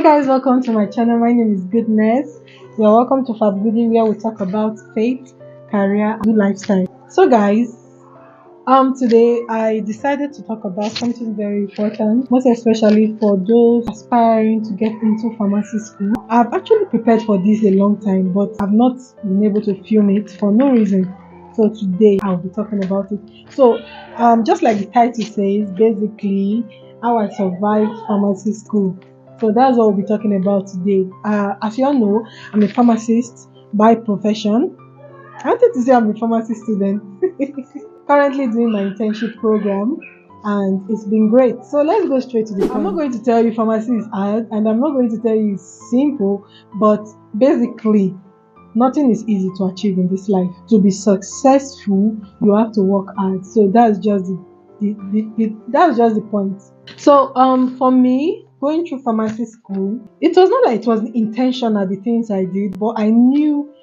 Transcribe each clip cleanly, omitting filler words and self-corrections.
Guys, welcome to my channel. My name is Goodness. You're welcome to Fab Goodie, where we talk about faith, career, and lifestyle. So guys, today I decided to talk about something very important, most especially for those aspiring to get into pharmacy school. I've actually prepared for this a long time, but I've not been able to film it for no reason. So today I'll be talking about it. So just like the title says, basically how I survived pharmacy school. So that's what we'll be talking about today. As you all know, I'm a pharmacist by profession. I wanted to say I'm a pharmacy student. Currently doing my internship program, and it's been great. So let's go straight to the point. I'm not going to tell you pharmacy is hard, and I'm not going to tell you it's simple, but basically nothing is easy to achieve in this life. To be successful, you have to work hard. So that's just that's just the point. So for me, going through pharmacy school, it was not like it was intentional the things I did, but I knew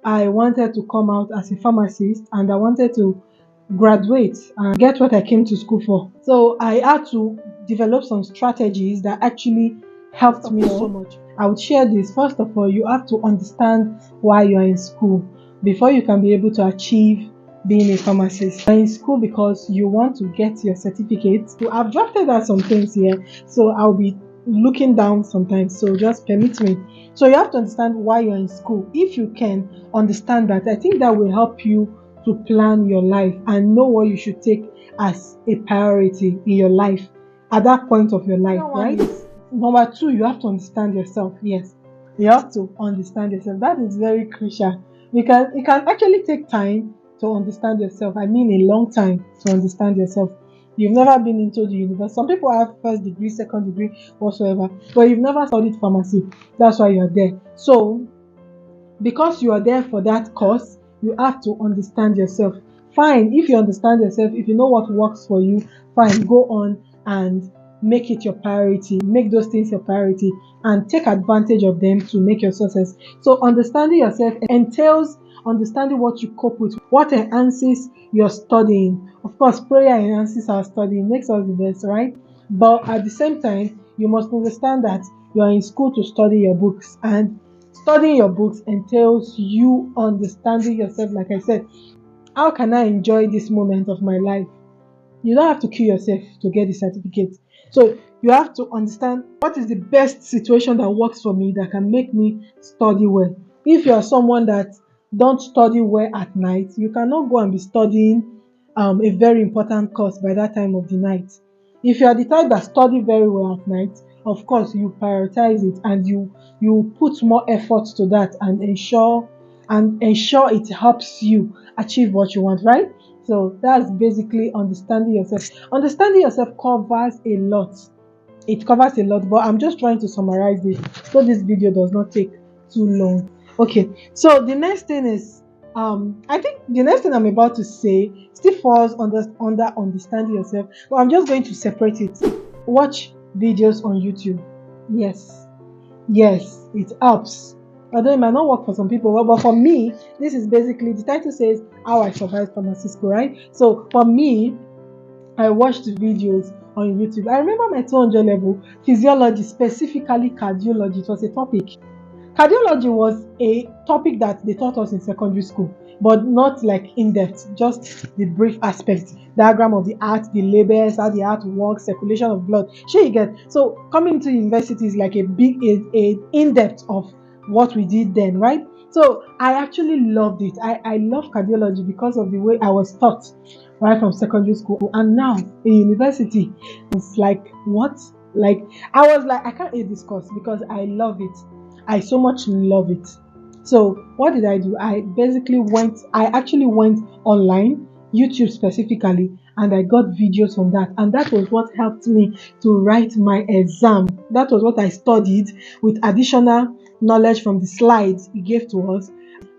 I wanted to come out as a pharmacist and I wanted to graduate and get what I came to school for. So I had to develop some strategies that actually helped me so much. I would share this. First of all, you have to understand why you are in school before you can be able to achieve being a pharmacist. You're in school because you want to get your certificate. So I've drafted out some things here, so I'll be looking down sometimes, so just permit me. So you have to understand why you're in school. If you can understand that, I think that will help you to plan your life and know what you should take as a priority in your life at that point of your life, right? Number two, you have to understand yourself. Yes, you have to understand yourself. That is very crucial because it can actually take time to understand yourself. I mean, a long time to understand yourself. You've never been into the university. Some people have first degree, second degree, whatsoever, but you've never studied pharmacy. That's why you're there. So, because you are there for that course, you have to understand yourself. Fine, if you understand yourself, if you know what works for you, fine, go on and make it your priority. Make those things your priority and take advantage of them to make your success. So, understanding yourself entails understanding what you cope with, what enhances your studying. Of course, prayer enhances our studying, makes us the best, right? But at the same time, you must understand that you are in school to study your books, and studying your books entails you understanding yourself. Like I said, how can I enjoy this moment of my life? You don't have to kill yourself to get the certificate. So you have to understand what is the best situation that works for me that can make me study well. If you are someone that don't study well at night, you cannot go and be studying a very important course by that time of the night. If you are the type that study very well at night, of course you prioritize it and you put more effort to that and ensure it helps you achieve what you want, right? So that's basically understanding yourself. Understanding yourself covers a lot. It covers a lot, but I'm just trying to summarize it so this video does not take too long. Okay, so the next thing is I think the next thing I'm about to say still falls under understanding yourself, but I'm just going to separate it. Watch videos on YouTube. Yes, it helps. Although it might not work for some people, but for me, this is basically the title says how I survived pharmacy school, right? So for me, I watched videos on YouTube. I remember my 200 level physiology, specifically cardiology. It was a topic. Cardiology was a topic that they taught us in secondary school, but not like in depth, just the brief aspect, diagram of the heart, the labels, how the heart works, circulation of blood. Sure, you get. So coming to university is like a big, a in depth of what we did then, right? So I actually loved it. I love cardiology because of the way I was taught right from secondary school, and now in university, it's like what? Like I was like, I can't eat this course because I love it. I so much love it. So what did I do? I actually went online, YouTube specifically, and I got videos from that. And that was what helped me to write my exam. That was what I studied with additional knowledge from the slides he gave to us.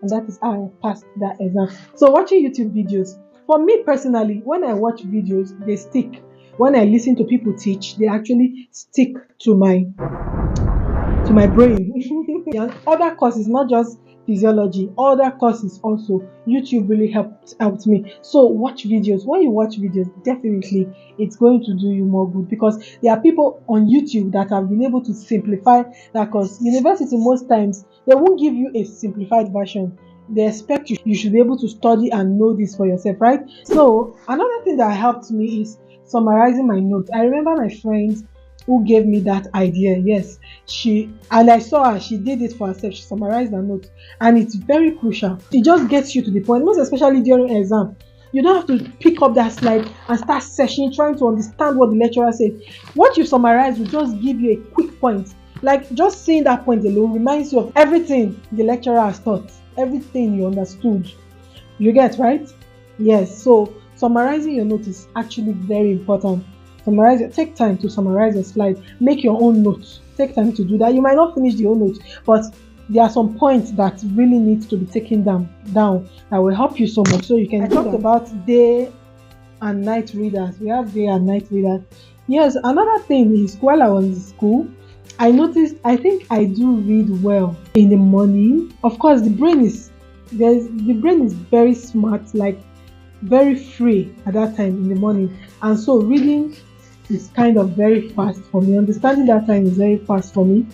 And that is how I passed that exam. So watching YouTube videos, for me personally, when I watch videos, they stick. When I listen to people teach, they actually stick to my brain. Other courses, not just physiology, other courses also. YouTube really helped me. So watch videos. When you watch videos, definitely it's going to do you more good, because there are people on YouTube that have been able to simplify that course. University, most times they won't give you a simplified version. They expect you should be able to study and know this for yourself, right? So another thing that helped me is summarizing my notes. I remember my friend who gave me that idea. Yes, I saw her, she did it for herself. She summarized her notes, and it's very crucial. It just gets you to the point, most especially during exam. You don't have to pick up that slide and start searching, trying to understand what the lecturer said. What you summarize will just give you a quick point. Like, just seeing that point alone reminds you of everything the lecturer has taught, everything you understood. You get, right? Yes. So summarizing your notes is actually very important. Take time to summarize your slide. Make your own notes. Take time to do that. You might not finish the whole note, but there are some points that really need to be taken down that will help you so much. So you can. I talked about day and night readers. We have day and night readers. Yes. Another thing is, while I was in school, I noticed I think I do read well in the morning. Of course, the brain is very smart, like very free at that time in the morning, and so reading is kind of very fast for me. Understanding that time is very fast for me.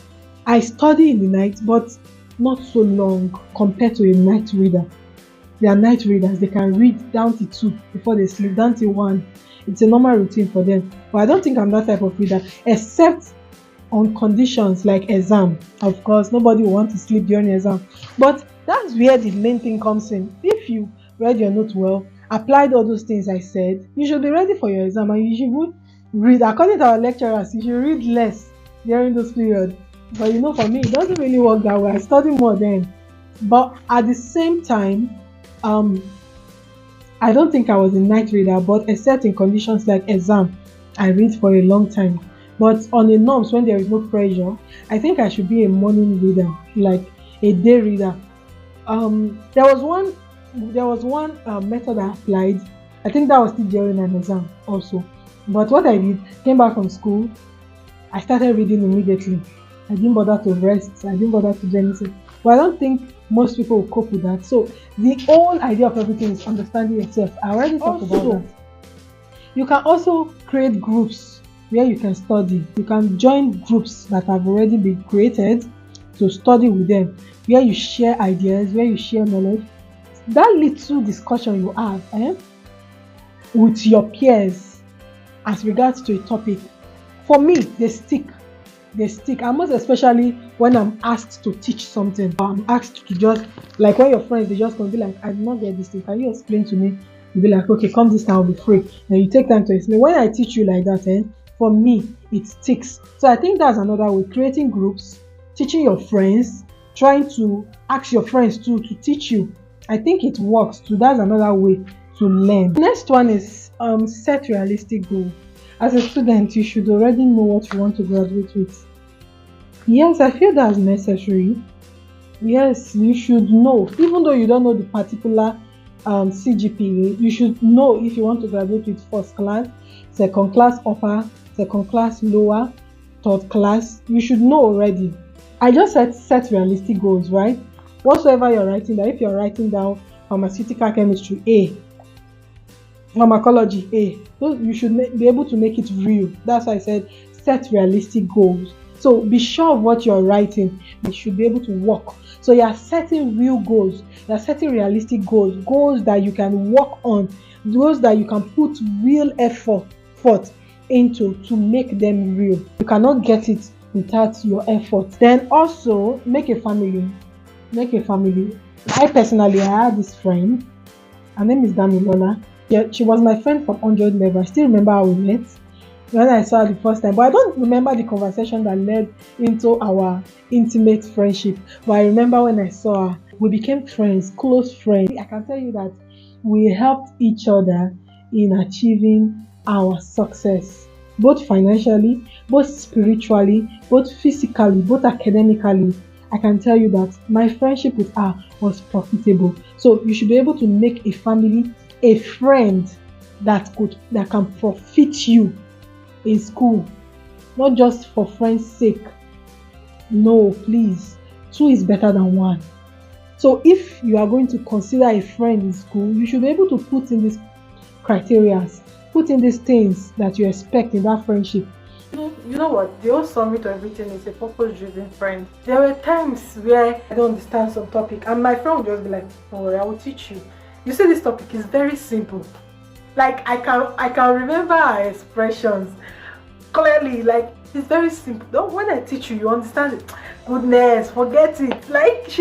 I study in the night, but not so long compared to a night reader. They are night readers. They can read down to 2 before they sleep, down to 1. It's a normal routine for them. But I don't think I'm that type of reader, except on conditions like exam. Of course, nobody will want to sleep during exam. But that's where the main thing comes in. If you read your note well, applied all those things I said, you should be ready for your exam, and you should read. According to our lecturers, you should read less during those periods. But for me, it doesn't really work that way. I study more then. But at the same time, I don't think I was a night reader, but except in conditions like exam, I read for a long time. But on the norms, when there is no pressure, I think I should be a morning reader, like a day reader. There was one method I applied. I think that was still during an exam also. But what I did, came back from school, I started reading immediately. I didn't bother to rest. I didn't bother to do anything. But I don't think most people will cope with that. So the whole idea of everything is understanding yourself. I already talked about that. You can also create groups where you can study. You can join groups that have already been created to study with them, where you share ideas, where you share knowledge. That little discussion you have with your peers as regards to a topic, for me, they stick. And most especially when I'm asked to teach something, or I'm asked to just, like when your friends, they just come be like, I did not get this thing, can you explain to me? You'll be like, okay, come this time, I'll be free. And you take time to explain. When I teach you like that, for me, it sticks. So I think that's another way, creating groups, teaching your friends, trying to ask your friends to teach you. I think it works. So that's another way to learn. The next one is set realistic goals. As a student, you should already know what you want to graduate with. Yes, I feel that's necessary. Yes, you should know. Even though you don't know the particular CGPA, you should know if you want to graduate with first class, second class upper, second class lower, third class. You should know already. I just said set realistic goals, right? Whatsoever you're writing down, if you're writing down pharmaceutical chemistry A, pharmacology A, so you should be able to make it real. That's why I said set realistic goals. So be sure of what you're writing. You should be able to work. So you are setting real goals. You are setting realistic goals. Goals that you can work on. Goals that you can put real effort into to make them real. You cannot get it without your effort. Then also make a family. I personally, I had this friend. Her name is Damilola. Yeah, she was my friend from 100 level. I still remember how we met when I saw her the first time, but I don't remember the conversation that led into our intimate friendship. But I remember when I saw her, we became friends, close friends. I can tell you that we helped each other in achieving our success, both financially, both spiritually, both physically, both academically. I can tell you that my friendship with her was profitable. So you should be able to make a family, a friend that can profit you in school, not just for friends' sake. No, please. 2 is better than 1. So if you are going to consider a friend in school, you should be able to put in these criteria, put in these things that you expect in that friendship. You know what? The whole summit of everything is a purpose-driven friend. There were times where I don't understand some topic, and my friend would just be like, "Don't worry, I will teach you. You see, this topic is very simple. Like I can remember her expressions clearly. Like it's very simple. Don't when I teach you, you understand it. Goodness, forget it. Like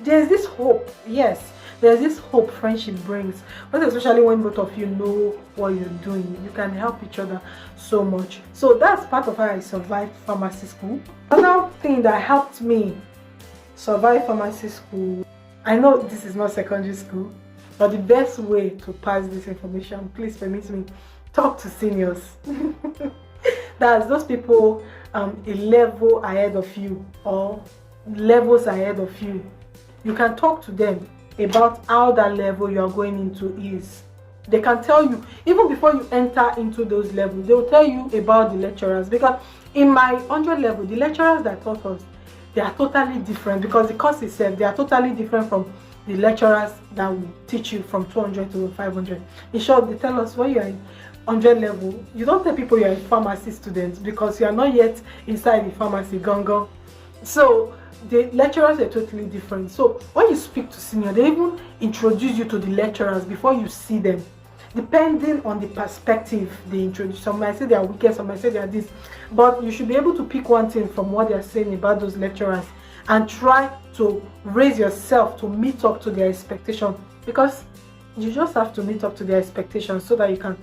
there's this hope. Yes, there's this hope friendship brings, but especially when both of you know what you're doing, you can help each other so much. So that's part of how I survived pharmacy school. Another thing that helped me survive pharmacy school, I know this is not secondary school, but the best way to pass this information, please permit me, talk to seniors. That's those people a level ahead of you or levels ahead of you. You can talk to them about how that level you are going into is. They can tell you, even before you enter into those levels, they will tell you about the lecturers, because in my 100 level, the lecturers that taught us, they are totally different, because the course itself, they are totally different from the lecturers that will teach you from 200 to 500. In short, they tell us when you are in 100 level, you don't tell people you are a pharmacy student because you are not yet inside the pharmacy gongo. So the lecturers are totally different. So when you speak to senior, they even introduce you to the lecturers before you see them, depending on the perspective they introduce. Some might say they are wicked, some might say they are this, but you should be able to pick one thing from what they are saying about those lecturers and try to raise yourself to meet up to their expectation, because you just have to meet up to their expectations so that you can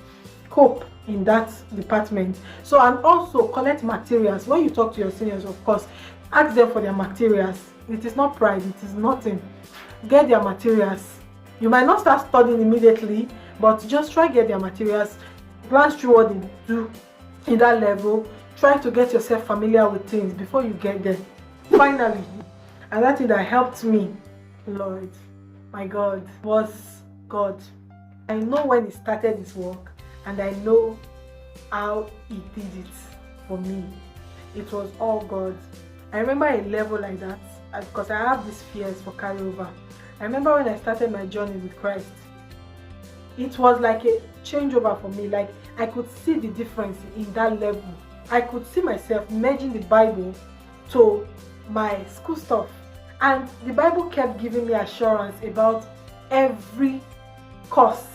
cope in that department. So, and also collect materials. When you talk to your seniors, of course, ask them for their materials. It is not pride, it is nothing. Get their materials. You might not start studying immediately, but just try get their materials, glance through what they do in that level, try to get yourself familiar with things before you get there. Finally, another thing that helped me, Lord, my God, was God. I know when He started His work, and I know how He did it for me. It was all God. I remember a level like that, because I have these fears for carryover. I remember when I started my journey with Christ, it was like a changeover for me. Like I could see the difference in that level. I could see myself merging the Bible to my school stuff, and the Bible kept giving me assurance about every course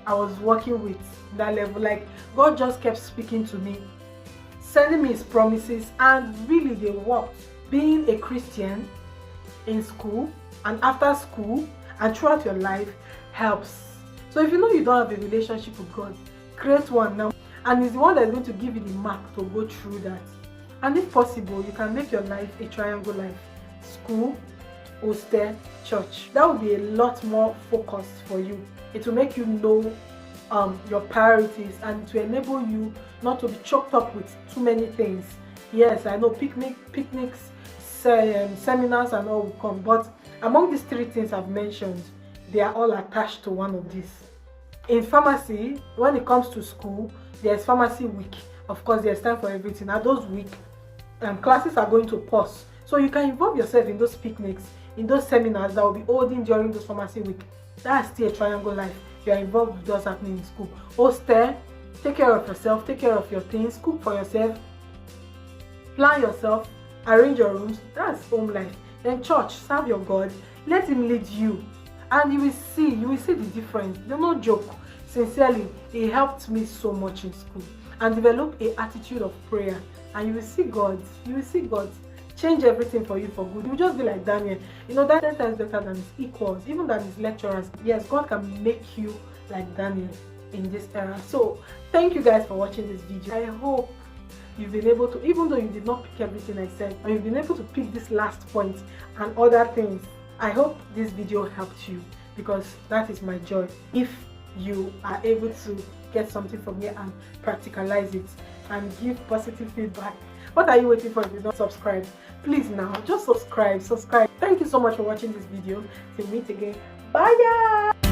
I was working with that level. Like God just kept speaking to me, sending me His promises, and really they worked. Being a Christian in school and after school and throughout your life helps. So if you know you don't have a relationship with God, create one now, and He's the one that's going to give you the mark to go through that. And if possible, you can make your life a triangle life: school, hostel, church. That will be a lot more focused for you. It will make you know your priorities, and to enable you not to be choked up with too many things. Yes, I know picnics, seminars and all will come, but among these three things I've mentioned, they are all attached to one of these. In pharmacy, when it comes to school, there's pharmacy week. Of course, there's time for everything. At those week, classes are going to pause, so you can involve yourself in those picnics, in those seminars that will be holding during those pharmacy week. That's still a triangle life. You are involved with what's happening in school. Hostel, take care of yourself, take care of your things, cook for yourself, plan yourself, arrange your rooms. That's home life. Then church, serve your God, let Him lead you, and you will see the difference. They're no joke. Sincerely, it helped me so much in school, and develop an attitude of prayer, and you will see God. You will see God change everything for you for good. You will just be like Daniel. You know, that 10 times better than his equals, even than his lecturers. Yes, God can make you like Daniel in this era. So thank you guys for watching this video. I hope you've been able to, even though you did not pick everything I said, but you've been able to pick this last point and other things. I hope this video helped you, because that is my joy. If you are able to get something from here and practicalize it and give positive feedback, what are you waiting for? If you don't subscribe, please now just subscribe. Thank you so much for watching this video. Till we meet again, bye guys.